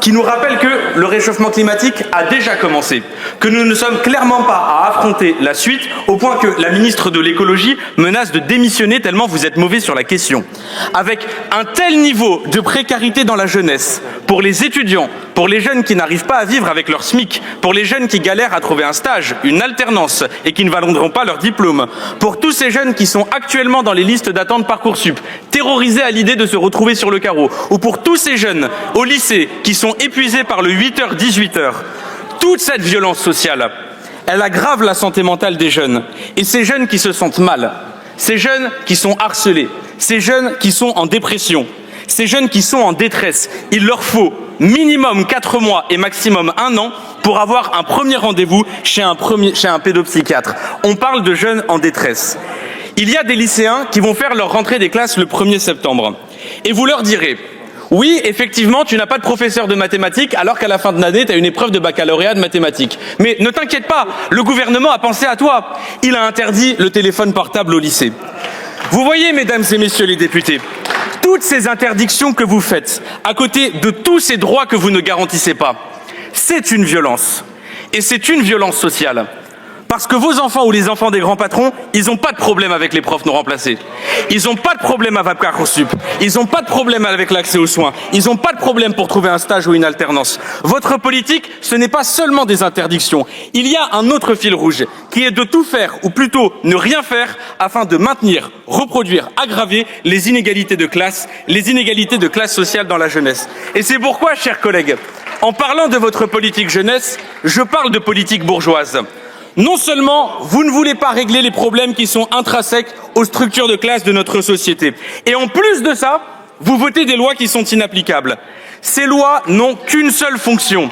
qui nous rappelle que le réchauffement climatique a déjà commencé, que nous ne sommes clairement pas à affronter la suite, au point que la ministre de l'écologie menace de démissionner tellement vous êtes mauvais sur la question. Avec un tel niveau de précarité dans la jeunesse, pour les étudiants, pour les jeunes qui n'arrivent pas à vivre avec leur SMIC, pour les jeunes qui galèrent à trouver un stage, une alternance et qui ne valideront pas leur diplôme, pour tous ces jeunes qui sont actuellement dans les listes d'attente Parcoursup, terrorisés à l'idée de se retrouver sur le carreau, ou pour tous ces jeunes au lycée qui sont épuisés par le 8h-18h, toute cette violence sociale, elle aggrave la santé mentale des jeunes. Et ces jeunes qui se sentent mal, ces jeunes qui sont harcelés, ces jeunes qui sont en dépression, ces jeunes qui sont en détresse, il leur faut minimum 4 mois et maximum 1 an pour avoir un premier rendez-vous chez un pédopsychiatre. On parle de jeunes en détresse. Il y a des lycéens qui vont faire leur rentrée des classes le 1er septembre. Et vous leur direz, oui, effectivement, tu n'as pas de professeur de mathématiques alors qu'à la fin de l'année, tu as une épreuve de baccalauréat de mathématiques. Mais ne t'inquiète pas, le gouvernement a pensé à toi. Il a interdit le téléphone portable au lycée. Vous voyez, mesdames et messieurs les députés, toutes ces interdictions que vous faites, à côté de tous ces droits que vous ne garantissez pas, c'est une violence. Et c'est une violence sociale. Parce que vos enfants ou les enfants des grands patrons, ils n'ont pas de problème avec les profs non remplacés. Ils n'ont pas de problème avec Parcoursup. Ils n'ont pas de problème avec l'accès aux soins. Ils n'ont pas de problème pour trouver un stage ou une alternance. Votre politique, ce n'est pas seulement des interdictions. Il y a un autre fil rouge, qui est de tout faire, ou plutôt ne rien faire, afin de maintenir, reproduire, aggraver les inégalités de classe sociale dans la jeunesse. Et c'est pourquoi, chers collègues, en parlant de votre politique jeunesse, je parle de politique bourgeoise. Non seulement vous ne voulez pas régler les problèmes qui sont intrinsèques aux structures de classe de notre société, et en plus de ça, vous votez des lois qui sont inapplicables. Ces lois n'ont qu'une seule fonction,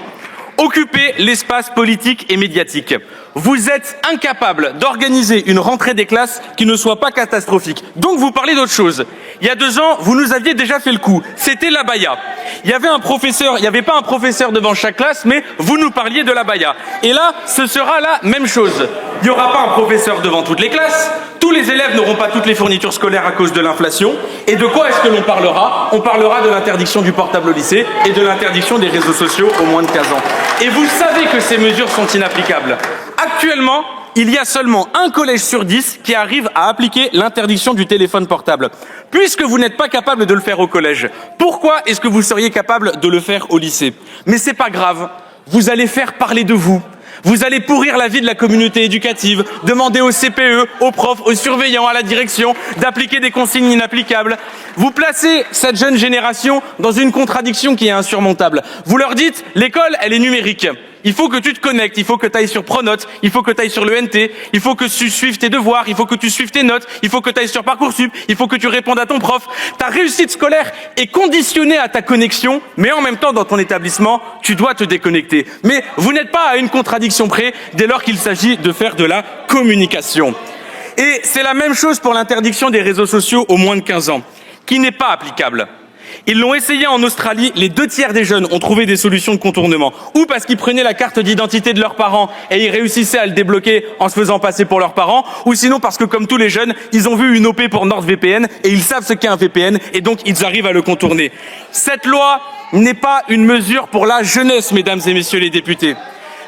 occuper l'espace politique et médiatique. Vous êtes incapable d'organiser une rentrée des classes qui ne soit pas catastrophique. Donc vous parlez d'autre chose. Il y a 2 ans, vous nous aviez déjà fait le coup. C'était l'abaya. Il n'y avait pas un professeur devant chaque classe, mais vous nous parliez de l'abaya. Et là, ce sera la même chose. Il n'y aura pas un professeur devant toutes les classes. Tous les élèves n'auront pas toutes les fournitures scolaires à cause de l'inflation. Et de quoi est-ce que l'on parlera? On parlera de l'interdiction du portable au lycée et de l'interdiction des réseaux sociaux aux moins de 15 ans. Et vous savez que ces mesures sont inapplicables. Actuellement, il y a seulement un collège sur 10 qui arrive à appliquer l'interdiction du téléphone portable. Puisque vous n'êtes pas capable de le faire au collège, pourquoi est-ce que vous seriez capable de le faire au lycée? Mais c'est pas grave, vous allez faire parler de vous. Vous allez pourrir la vie de la communauté éducative, demander au CPE, aux profs, aux surveillants, à la direction d'appliquer des consignes inapplicables. Vous placez cette jeune génération dans une contradiction qui est insurmontable. Vous leur dites, l'école, elle est numérique. Il faut que tu te connectes, il faut que tu ailles sur Pronote, il faut que tu ailles sur le NT, il faut que tu suives tes devoirs, il faut que tu suives tes notes, il faut que tu ailles sur Parcoursup, il faut que tu répondes à ton prof. Ta réussite scolaire est conditionnée à ta connexion, mais en même temps, dans ton établissement, tu dois te déconnecter. Mais vous n'êtes pas à une contradiction près dès lors qu'il s'agit de faire de la communication. Et c'est la même chose pour l'interdiction des réseaux sociaux aux moins de 15 ans, qui n'est pas applicable. Ils l'ont essayé en Australie, les 2 tiers des jeunes ont trouvé des solutions de contournement. Ou parce qu'ils prenaient la carte d'identité de leurs parents et ils réussissaient à le débloquer en se faisant passer pour leurs parents, ou sinon parce que comme tous les jeunes, ils ont vu une OP pour NordVPN et ils savent ce qu'est un VPN et donc ils arrivent à le contourner. Cette loi n'est pas une mesure pour la jeunesse, mesdames et messieurs les députés.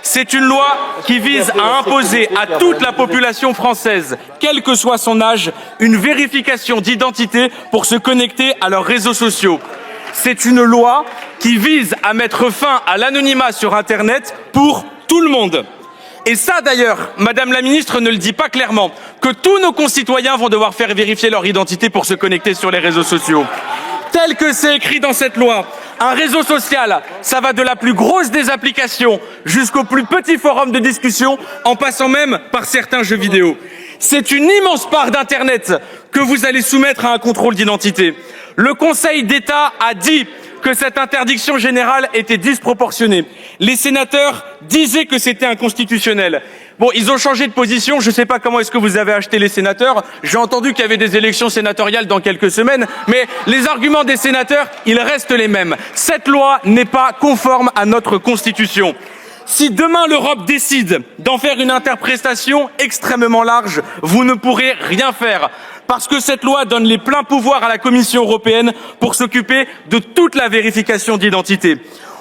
C'est une loi qui vise à imposer à toute la population française, quel que soit son âge, une vérification d'identité pour se connecter à leurs réseaux sociaux. C'est une loi qui vise à mettre fin à l'anonymat sur Internet pour tout le monde. Et ça d'ailleurs, Madame la Ministre ne le dit pas clairement, que tous nos concitoyens vont devoir faire vérifier leur identité pour se connecter sur les réseaux sociaux. Tel que c'est écrit dans cette loi, un réseau social, ça va de la plus grosse des applications jusqu'au plus petit forum de discussion, en passant même par certains jeux vidéo. C'est une immense part d'Internet que vous allez soumettre à un contrôle d'identité. Le Conseil d'État a dit que cette interdiction générale était disproportionnée. Les sénateurs disaient que c'était inconstitutionnel. Bon, ils ont changé de position, je ne sais pas comment est-ce que vous avez acheté les sénateurs. J'ai entendu qu'il y avait des élections sénatoriales dans quelques semaines, mais les arguments des sénateurs, ils restent les mêmes. Cette loi n'est pas conforme à notre Constitution. Si demain l'Europe décide d'en faire une interprétation extrêmement large, vous ne pourrez rien faire. Parce que cette loi donne les pleins pouvoirs à la Commission européenne pour s'occuper de toute la vérification d'identité.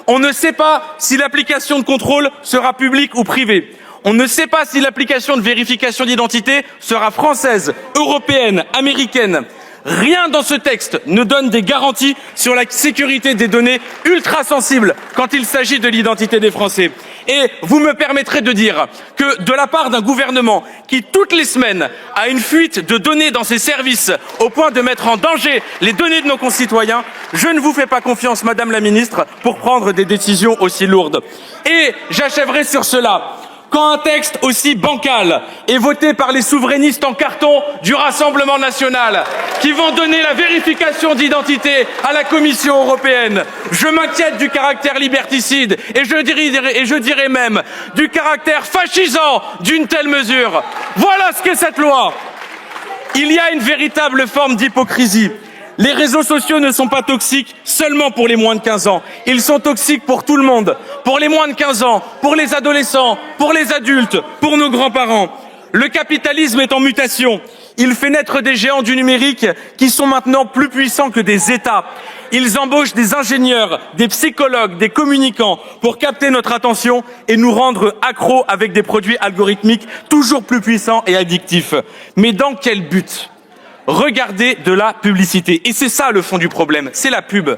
On ne sait pas si l'application de contrôle sera publique ou privée. On ne sait pas si l'application de vérification d'identité sera française, européenne, américaine. Rien dans ce texte ne donne des garanties sur la sécurité des données ultra sensibles quand il s'agit de l'identité des Français. Et vous me permettrez de dire que de la part d'un gouvernement qui, toutes les semaines, a une fuite de données dans ses services au point de mettre en danger les données de nos concitoyens, je ne vous fais pas confiance, Madame la Ministre, pour prendre des décisions aussi lourdes. Et j'achèverai sur cela. Quand un texte aussi bancal est voté par les souverainistes en carton du Rassemblement national, qui vont donner la vérification d'identité à la Commission européenne, je m'inquiète du caractère liberticide et je dirais même du caractère fascisant d'une telle mesure. Voilà ce qu'est cette loi. Il y a une véritable forme d'hypocrisie. Les réseaux sociaux ne sont pas toxiques seulement pour les moins de 15 ans. Ils sont toxiques pour tout le monde. Pour les moins de 15 ans, pour les adolescents, pour les adultes, pour nos grands-parents. Le capitalisme est en mutation. Il fait naître des géants du numérique qui sont maintenant plus puissants que des États. Ils embauchent des ingénieurs, des psychologues, des communicants pour capter notre attention et nous rendre accros avec des produits algorithmiques toujours plus puissants et addictifs. Mais dans quel but ? Regardez de la publicité. Et c'est ça le fond du problème, c'est la pub.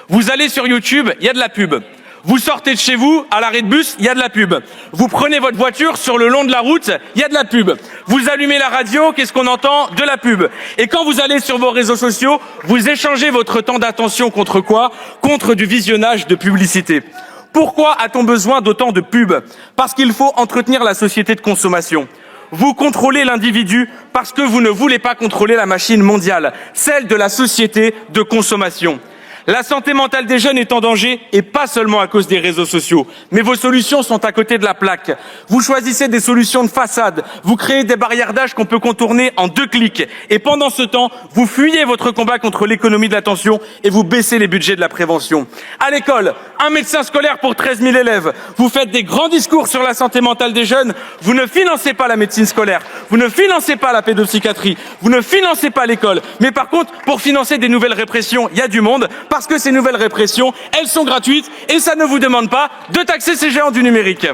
Vous allez sur YouTube, il y a de la pub. Vous sortez de chez vous, à l'arrêt de bus, il y a de la pub. Vous prenez votre voiture sur le long de la route, il y a de la pub. Vous allumez la radio, qu'est-ce qu'on entend? De la pub. Et quand vous allez sur vos réseaux sociaux, vous échangez votre temps d'attention contre quoi? Contre du visionnage de publicité. Pourquoi a-t-on besoin d'autant de pub? Parce qu'il faut entretenir la société de consommation. Vous contrôlez l'individu parce que vous ne voulez pas contrôler la machine mondiale, celle de la société de consommation. La santé mentale des jeunes est en danger et pas seulement à cause des réseaux sociaux. Mais vos solutions sont à côté de la plaque. Vous choisissez des solutions de façade. Vous créez des barrières d'âge qu'on peut contourner en 2 clics. Et pendant ce temps, vous fuyez votre combat contre l'économie de l'attention et vous baissez les budgets de la prévention. À l'école, un médecin scolaire pour 13 000 élèves. Vous faites des grands discours sur la santé mentale des jeunes. Vous ne financez pas la médecine scolaire. Vous ne financez pas la pédopsychiatrie. Vous ne financez pas l'école. Mais par contre, pour financer des nouvelles répressions, il y a du monde. Parce que ces nouvelles répressions, elles sont gratuites et ça ne vous demande pas de taxer ces géants du numérique.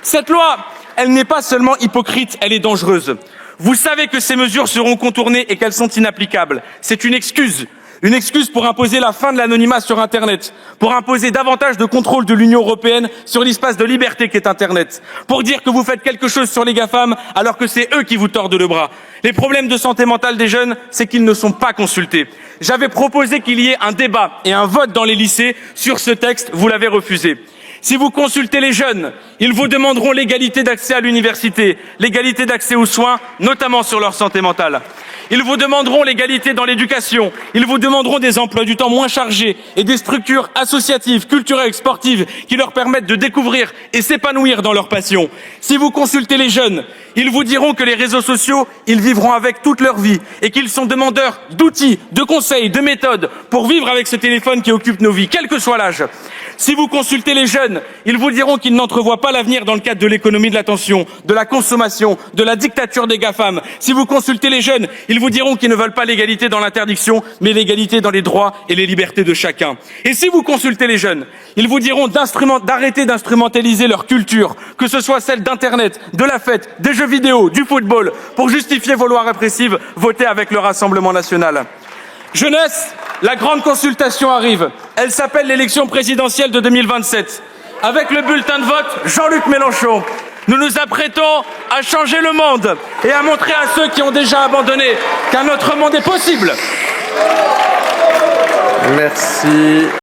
Cette loi, elle n'est pas seulement hypocrite, elle est dangereuse. Vous savez que ces mesures seront contournées et qu'elles sont inapplicables. C'est une excuse. Une excuse pour imposer la fin de l'anonymat sur Internet, pour imposer davantage de contrôle de l'Union européenne sur l'espace de liberté qu'est Internet, pour dire que vous faites quelque chose sur les GAFAM alors que c'est eux qui vous tordent le bras. Les problèmes de santé mentale des jeunes, c'est qu'ils ne sont pas consultés. J'avais proposé qu'il y ait un débat et un vote dans les lycées sur ce texte, vous l'avez refusé. Si vous consultez les jeunes, ils vous demanderont l'égalité d'accès à l'université, l'égalité d'accès aux soins, notamment sur leur santé mentale. Ils vous demanderont l'égalité dans l'éducation, ils vous demanderont des emplois du temps moins chargés et des structures associatives, culturelles, sportives qui leur permettent de découvrir et s'épanouir dans leur passion. Si vous consultez les jeunes, ils vous diront que les réseaux sociaux, ils vivront avec toute leur vie et qu'ils sont demandeurs d'outils, de conseils, de méthodes pour vivre avec ce téléphone qui occupe nos vies, quel que soit l'âge. Si vous consultez les jeunes, ils vous diront qu'ils n'entrevoient pas l'avenir dans le cadre de l'économie de l'attention, de la consommation, de la dictature des GAFAM. Si vous consultez les jeunes, ils vous diront qu'ils ne veulent pas l'égalité dans l'interdiction, mais l'égalité dans les droits et les libertés de chacun. Et si vous consultez les jeunes, ils vous diront d'arrêter d'instrumentaliser leur culture, que ce soit celle d'Internet, de la fête, des jeux vidéo, du football, pour justifier vos lois répressives votées avec le Rassemblement national. Jeunesse, la grande consultation arrive. Elle s'appelle l'élection présidentielle de 2027. Avec le bulletin de vote Jean-Luc Mélenchon, nous nous apprêtons à changer le monde et à montrer à ceux qui ont déjà abandonné qu'un autre monde est possible. Merci.